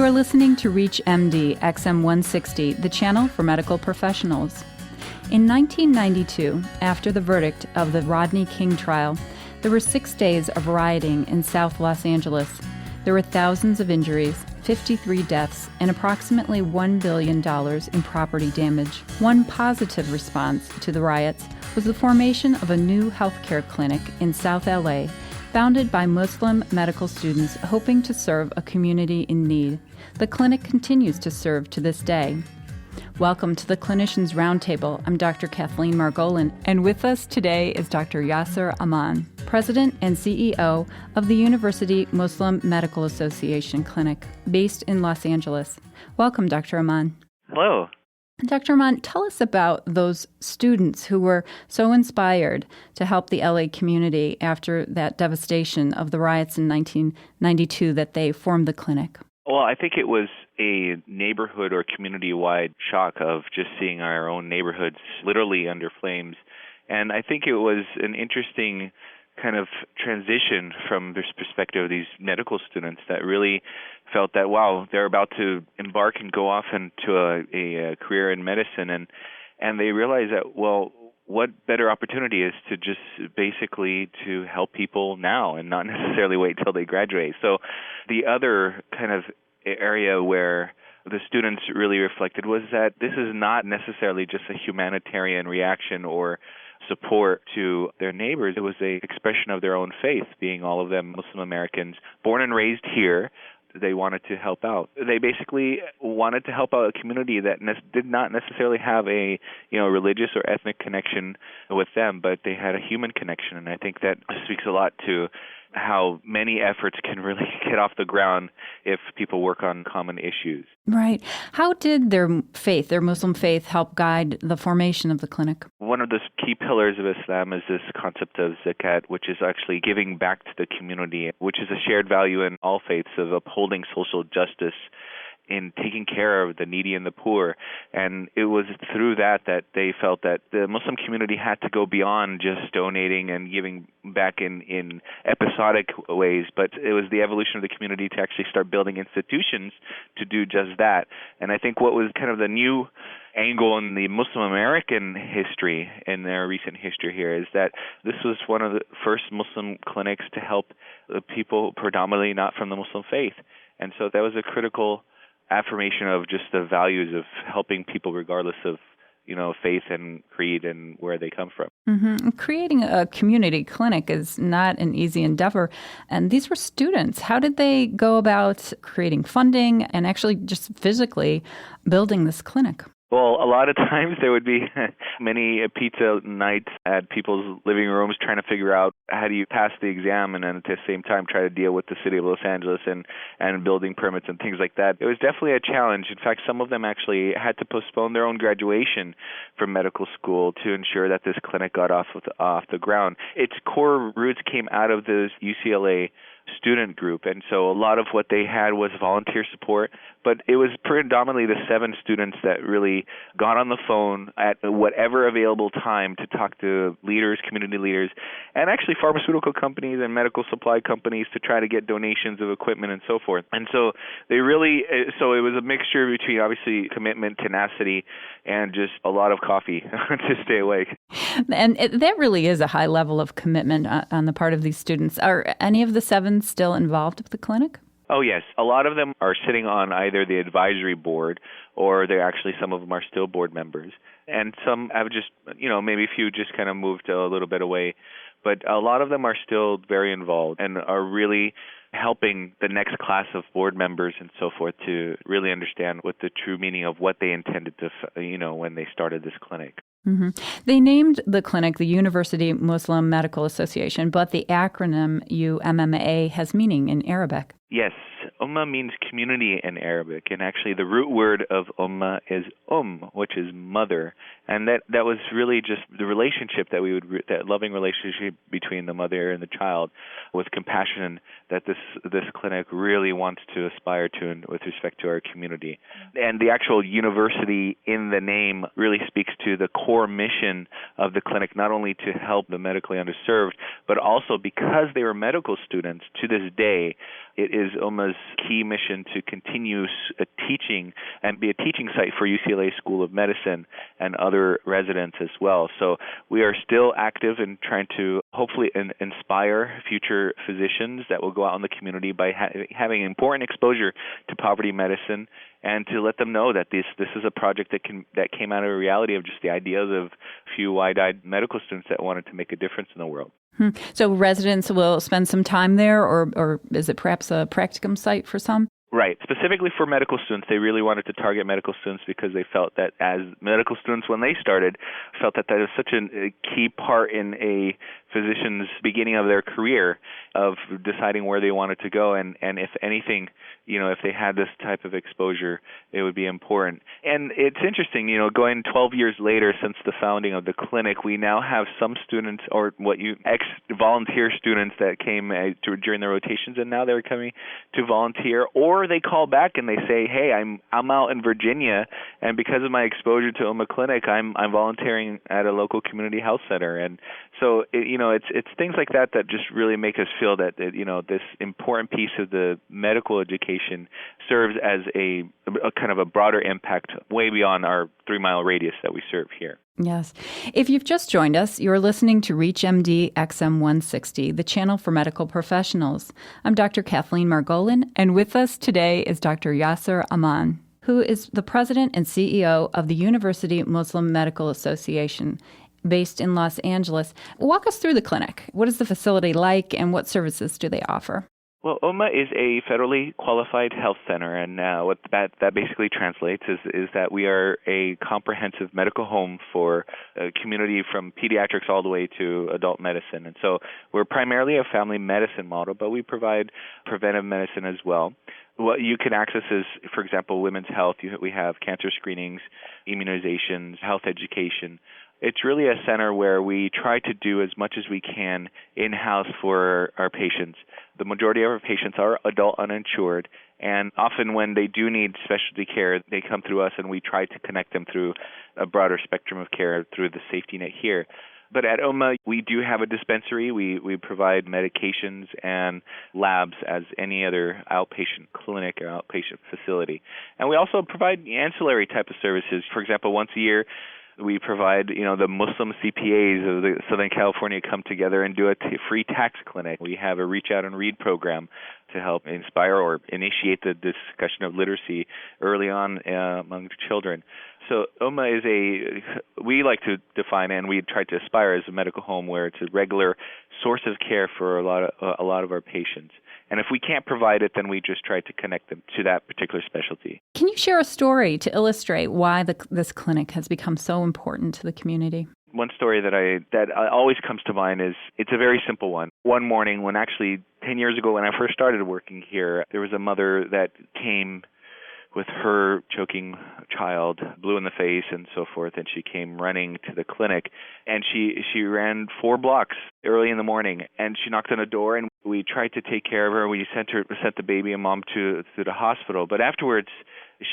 You are listening to Reach MD XM 160, the channel for medical professionals. In 1992, after the verdict of the Rodney King trial, there were 6 days of rioting in South Los Angeles. There were thousands of injuries, 53 deaths, and approximately $1 billion in property damage. One positive response to the riots was the formation of a new healthcare clinic in South LA, founded by Muslim medical students hoping to serve a community in need. The clinic continues to serve to this day. Welcome to the Clinicians Roundtable. I'm Dr. Cathleen Margolin, and with us today is Dr. Yasser Aman, President and CEO of the University Muslim Medical Association Clinic, based in Los Angeles. Welcome, Dr. Aman. Hello. Dr. Aman, tell us about those students who were so inspired to help the LA community after that devastation of the riots in 1992 that they formed the clinic. Well, I think it was a neighborhood or community-wide shock of just seeing our own neighborhoods literally under flames. And I think it was an interesting kind of transition from this perspective of these medical students that really felt that, wow, they're about to embark and go off into a career in medicine. And they realized that, well, what better opportunity is to just basically to help people now and not necessarily wait till they graduate. So the other kind of area where the students really reflected was that this is not necessarily just a humanitarian reaction or support to their neighbors. It was an expression of their own faith, being all of them Muslim Americans, born and raised here. They wanted to help out. They basically wanted to help out a community that did not necessarily have a religious or ethnic connection with them, but they had a human connection. And I think that speaks a lot to how many efforts can really get off the ground if people work on common issues. Right. How did their faith, their Muslim faith, help guide the formation of the clinic? One of the key pillars of Islam is this concept of zakat, which is actually giving back to the community, which is a shared value in all faiths of upholding social justice in taking care of the needy and the poor. And it was through that they felt that the Muslim community had to go beyond just donating and giving back in episodic ways, but it was the evolution of the community to actually start building institutions to do just that. And I think what was kind of the new angle in the Muslim American history, in their recent history here, is that this was one of the first Muslim clinics to help the people predominantly not from the Muslim faith. And so that was a critical affirmation of just the values of helping people regardless of faith and creed and where they come from. Mm-hmm. Creating a community clinic is not an easy endeavor. And these were students. How did they go about creating funding and actually just physically building this clinic? Well, a lot of times there would be many pizza nights at people's living rooms trying to figure out how do you pass the exam and then at the same time try to deal with the city of Los Angeles and building permits and things like that. It was definitely a challenge. In fact, some of them actually had to postpone their own graduation from medical school to ensure that this clinic got off the ground. Its core roots came out of the UCLA student group, and so a lot of what they had was volunteer support, but it was predominantly the 7 students that really got on the phone at whatever available time to talk to leaders, community leaders, and actually pharmaceutical companies and medical supply companies to try to get donations of equipment and so forth. And so it was a mixture between obviously commitment, tenacity, and just a lot of coffee to stay awake. And that really is a high level of commitment on the part of these students. Are any of the 7 still involved with the clinic? Oh, yes. A lot of them are sitting on either the advisory board or some of them are still board members. And some have just, maybe a few just kind of moved a little bit away. But a lot of them are still very involved and are really helping the next class of board members and so forth to really understand what the true meaning of what they intended to, when they started this clinic. Mm-hmm. They named the clinic the University Muslim Medical Association, but the acronym UMMA has meaning in Arabic. Yes, UMMA means community in Arabic, and actually the root word of UMMA is which is mother, and that was really just the relationship that loving relationship between the mother and the child, with compassion that this clinic really wants to aspire to with respect to our community. And the actual university in the name really speaks to the core mission of the clinic, not only to help the medically underserved, but also because they were medical students to this day, it is is UMMA's key mission to continue teaching and be a teaching site for UCLA School of Medicine and other residents as well. So we are still active in trying to hopefully inspire future physicians that will go out in the community by having important exposure to poverty medicine, and to let them know that this is a project that came out of a reality of just the ideas of a few wide-eyed medical students that wanted to make a difference in the world. So residents will spend some time there, or is it perhaps a practicum site for some? Right. Specifically for medical students, they really wanted to target medical students because they felt that as medical students when they started, felt that is such a key part in a physician's beginning of their career of deciding where they wanted to go. And if anything, if they had this type of exposure, it would be important. And it's interesting, going 12 years later since the founding of the clinic, we now have some students or ex-volunteer students that came during their rotations, and now they're coming to volunteer, or they call back and they say, hey, I'm out in Virginia, and because of my exposure to UMMA Clinic, I'm volunteering at a local community health center. And so, it's things like that just really make us feel that this important piece of the medical education serves as a kind of a broader impact way beyond our 3-mile radius that we serve here. Yes. If you've just joined us, you're listening to ReachMD XM 160, the channel for medical professionals. I'm Dr. Cathleen Margolin, and with us today is Dr. Yasser Aman, who is the president and CEO of the University Muslim Medical Association, based in Los Angeles. Walk us through the clinic. What is the facility like, and what services do they offer? Well, UMMA is a federally qualified health center, and what that basically translates is that we are a comprehensive medical home for a community from pediatrics all the way to adult medicine. And so we're primarily a family medicine model, but we provide preventive medicine as well. What you can access is, for example, women's health. We have cancer screenings, immunizations, health education. It's really a center where we try to do as much as we can in-house for our patients. The majority of our patients are adult uninsured, and often when they do need specialty care, they come through us, and we try to connect them through a broader spectrum of care through the safety net here. But at UMMA, we do have a dispensary. We provide medications and labs as any other outpatient clinic or outpatient facility. And we also provide ancillary type of services. For example, once a year, we provide, the Muslim CPAs of the Southern California come together and do a free tax clinic. We have a Reach Out and Read program to help inspire or initiate the discussion of literacy early on among children. So UMMA we like to define, and we try to aspire as a medical home where it's a regular source of care for a lot of our patients. And if we can't provide it, then we just try to connect them to that particular specialty. Can you share a story to illustrate why this clinic has become so important to the community? One story that always comes to mind is, it's a very simple one. One morning, 10 years ago when I first started working here, there was a mother that came with her choking child, blue in the face and so forth, and she came running to the clinic, and she ran 4 blocks early in the morning, and she knocked on a door, and we tried to take care of her. We sent the baby and mom to the hospital, but afterwards,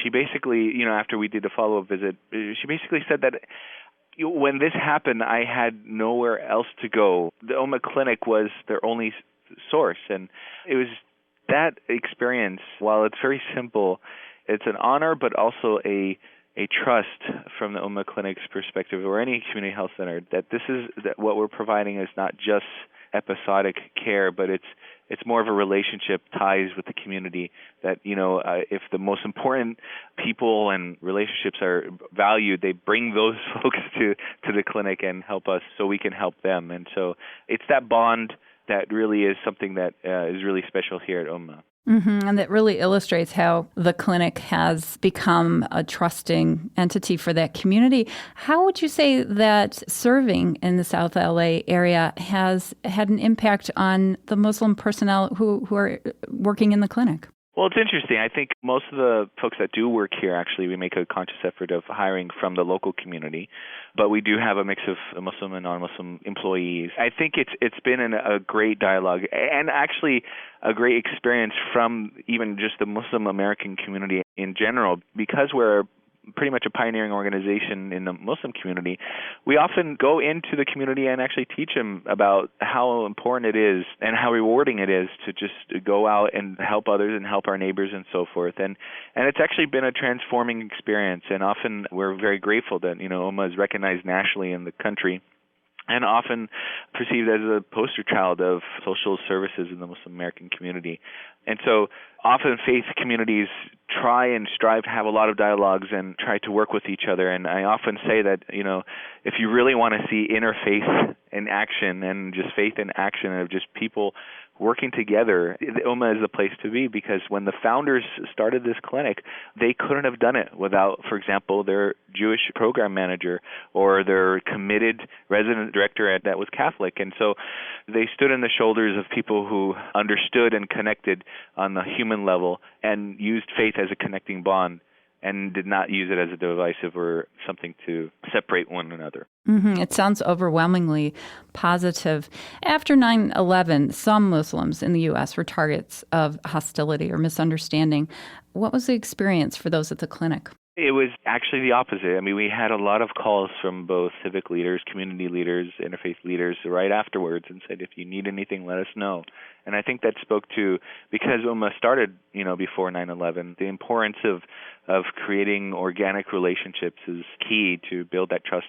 she basically, after we did a follow-up visit, she basically said that when this happened, I had nowhere else to go. The UMMA clinic was their only source, and it was that experience. While it's very simple, it's an honor, but also a trust from the UMMA Clinic's perspective, or any community health center, that what we're providing is not just episodic care, but it's more of a relationship, ties with the community. That if the most important people and relationships are valued, they bring those folks to the clinic and help us, so we can help them. And so it's that bond that really is something that is really special here at UMMA. Mm-hmm. And that really illustrates how the clinic has become a trusting entity for that community. How would you say that serving in the South LA area has had an impact on the Muslim personnel who are working in the clinic? Well, it's interesting. I think most of the folks that do work here, actually, we make a conscious effort of hiring from the local community, but we do have a mix of Muslim and non-Muslim employees. I think it's been a great dialogue, and actually a great experience from even just the Muslim American community in general, because we're pretty much a pioneering organization in the Muslim community, we often go into the community and actually teach them about how important it is and how rewarding it is to just go out and help others and help our neighbors and so forth. And it's actually been a transforming experience, and often we're very grateful that, UMMA is recognized nationally in the country and often perceived as a poster child of social services in the Muslim American community. And so often faith communities try and strive to have a lot of dialogues and try to work with each other. And I often say that, if you really want to see interfaith in action and just faith in action of just people working together, UMMA is the place to be, because when the founders started this clinic, they couldn't have done it without, for example, their Jewish program manager or their committed resident director that was Catholic. And so they stood on the shoulders of people who understood and connected on the human level and used faith as a connecting bond and did not use it as a divisive or something to separate one another. It sounds overwhelmingly positive. After 9/11, some Muslims in the U.S. were targets of hostility or misunderstanding. What was the experience for those at the clinic? It was actually the opposite. I mean, we had a lot of calls from both civic leaders, community leaders, interfaith leaders right afterwards and said, if you need anything, let us know. And I think that spoke to, because UMMA started, before 9/11, the importance of creating organic relationships is key to build that trust.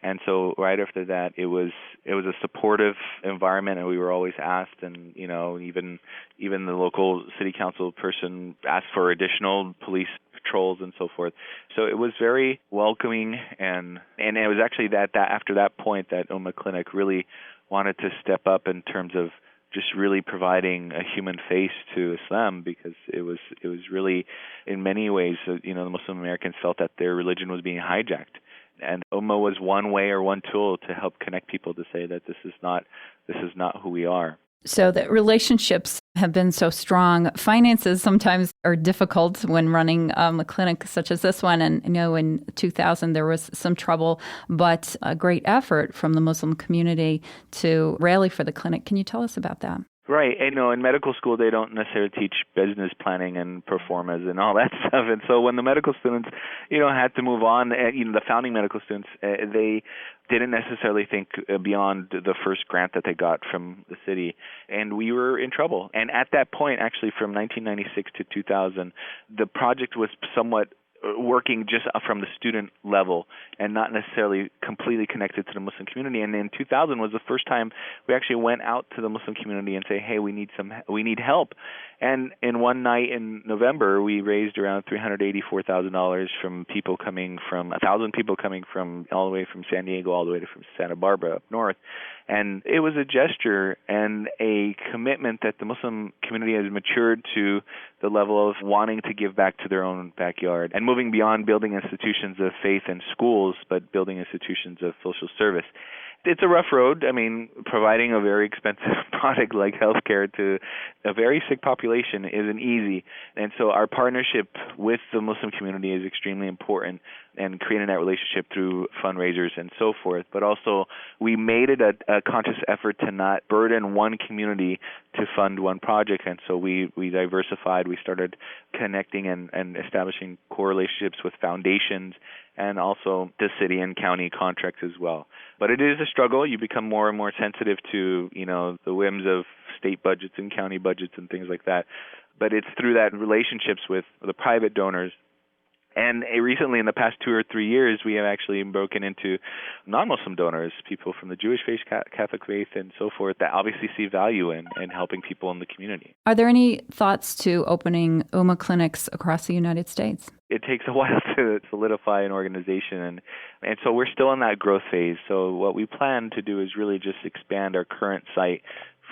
And so right after that, it was a supportive environment, and we were always asked, and, even the local city council person asked for additional police patrols and so forth. So it was very welcoming, and it was actually that after that point that UMMA Clinic really wanted to step up in terms of just really providing a human face to Islam, because it was really, in many ways, the Muslim Americans felt that their religion was being hijacked. And UMMA was one way or one tool to help connect people to say that this is not who we are. So the relationships have been so strong. Finances sometimes are difficult when running a clinic such as this one. And in 2000 there was some trouble, but a great effort from the Muslim community to rally for the clinic. Can you tell us about that? Right. And, in medical school, they don't necessarily teach business planning and performance and all that stuff. And so when the medical students, had to move on, the founding medical students, they didn't necessarily think beyond the first grant that they got from the city. And we were in trouble. And at that point, actually, from 1996 to 2000, the project was somewhat working just from the student level and not necessarily completely connected to the Muslim community. And in 2000 was the first time we actually went out to the Muslim community and say, hey, we need help. And in one night in November, we raised around $384,000 from 1,000 people coming from all the way from San Diego all the way to from Santa Barbara up north. And it was a gesture and a commitment that the Muslim community has matured to the level of wanting to give back to their own backyard and moving beyond building institutions of faith and schools, but building institutions of social service. It's a rough road. I mean, providing a very expensive product like healthcare to a very sick population isn't easy. And so our partnership with the Muslim community is extremely important, and creating that relationship through fundraisers and so forth. But also, we made it a conscious effort to not burden one community to fund one project. And so we diversified. We started connecting and establishing core relationships with foundations and also the city and county contracts as well. But it is a struggle. You become more and more sensitive to, the whims of state budgets and county budgets and things like that. But it's through that relationships with the private donors. And recently, in the past 2 or 3 years, we have actually broken into non-Muslim donors, people from the Jewish faith, Catholic faith, and so forth, that obviously see value in helping people in the community. Are there any thoughts to opening UMMA clinics across the United States? It takes a while to solidify an organization, and so we're still in that growth phase. So what we plan to do is really just expand our current site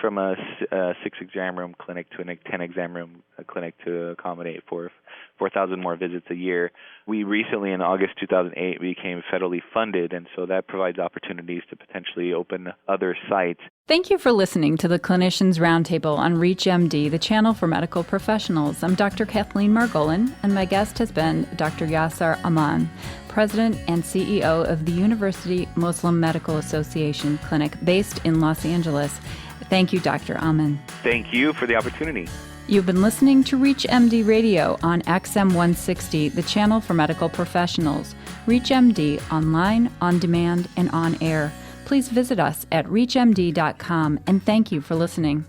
from a 6-exam room clinic to a 10-exam room clinic to accommodate 4,000 more visits a year. We recently, in August 2008, became federally funded, and so that provides opportunities to potentially open other sites. Thank you for listening to the Clinicians Roundtable on ReachMD, the channel for medical professionals. I'm Dr. Cathleen Margolin, and my guest has been Dr. Yasser Aman, President and CEO of the University Muslim Medical Association Clinic based in Los Angeles. Thank you, Dr. Aman. Thank you for the opportunity. You've been listening to ReachMD Radio on XM 160, the channel for medical professionals. ReachMD online, on demand, and on air. Please visit us at reachmd.com, and thank you for listening.